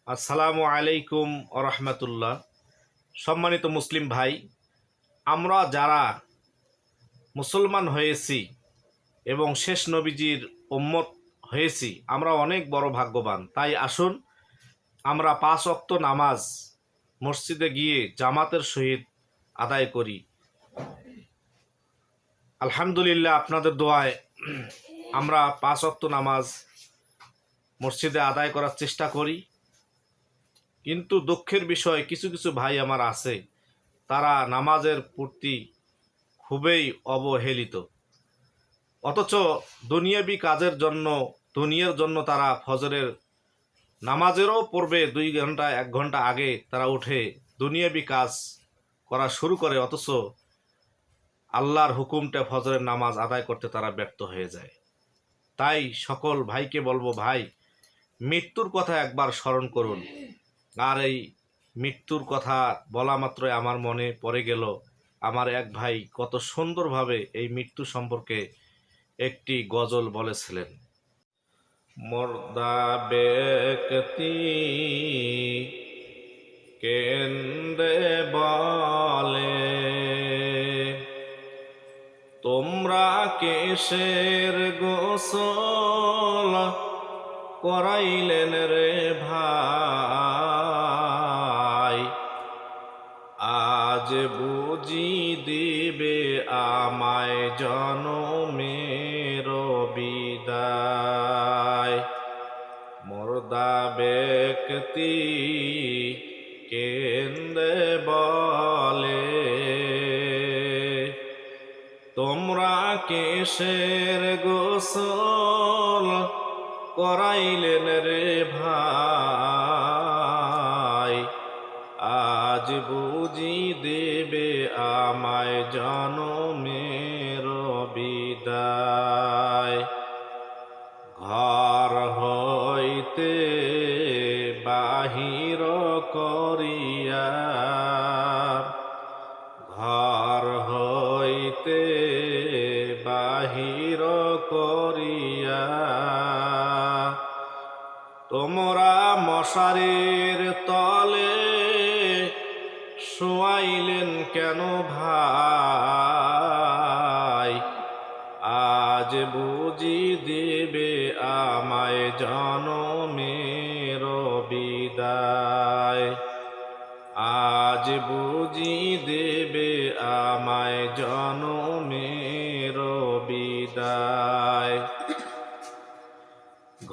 আসসালামু আলাইকুম রহমতুল্লাহ। সম্মানিত মুসলিম ভাই, আমরা যারা মুসলমান হয়েছি এবং শেষ নবীজির উম্মত হয়েছি, আমরা অনেক বড় ভাগ্যবান। তাই আসুন আমরা 5 ওয়াক্ত নামাজ মসজিদে গিয়ে জামাতের সহিত আদায় করি। আলহামদুলিল্লাহ, আপনাদের দোয়ায় আমরা 5 ওয়াক্ত নামাজ মসজিদে আদায় করার চেষ্টা করি। কিন্তু দুঃখের বিষয়, কিছু কিছু ভাই আমার আছে, তারা নামাজের প্রতি খুবই অবহেলিত। অথচ দুনিয়াবি কাজের জন্য, দুনিয়ার জন্য তারা ফজরের নামাজেরও পূর্বে 2 ঘন্টা 1 ঘন্টা আগে তারা উঠে দুনিয়াবি কাজ করা শুরু করে, অথচ আল্লাহর হুকুমটা ফজরের নামাজ আদায় করতে তারা ব্যর্থ হয়ে যায়। তাই সকল ভাইকে বলবো, ভাই, মৃত্যুর কথা একবার স্মরণ করুন। আর এই মৃত্যুর কথা বলা মাত্রই আমার মনে পড়ে গেল, আমার এক ভাই কত সুন্দরভাবে এই মৃত্যু সম্পর্কে একটি গজল বলেছিলেন। মর্দা ব্যক্তি কেন্দ্রে বলে, তোমরা কিসের গোসল করাইলেন রে ভাই, আজ বুঝি দিবে আমায় জনমের বিদায়। মর্দা ব্যক্তি কেন্দ্রে বলে, তোমরা কিসের গোসল করাইলেন রে ভাই, আজ বুঝি দেবে আমায় জনমের বিদায়। ঘর হইতে বাহির করিয়া, ঘর হইতে বাহির করিয়া, তোমরা মশারির তলে শোয়াইলেন কেন ভাই, আজ বুঝি দেবে আমায় জনমের বিদায়, আজ বুঝি দেবে আমায় জনমের বিদায়।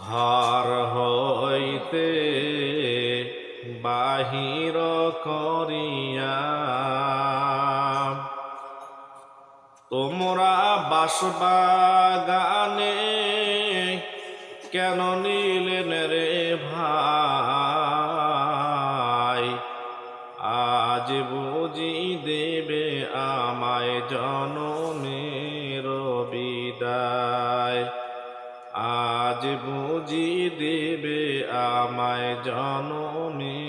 ঘর হইতে বাহির করিয়া, তোমরা বাসবাগানে কেন নিলেন রে ভাই, আজ বুঝি দেবে আমায় জনমের বিদায়, আজ বুঝি দেবে আমায় জনমের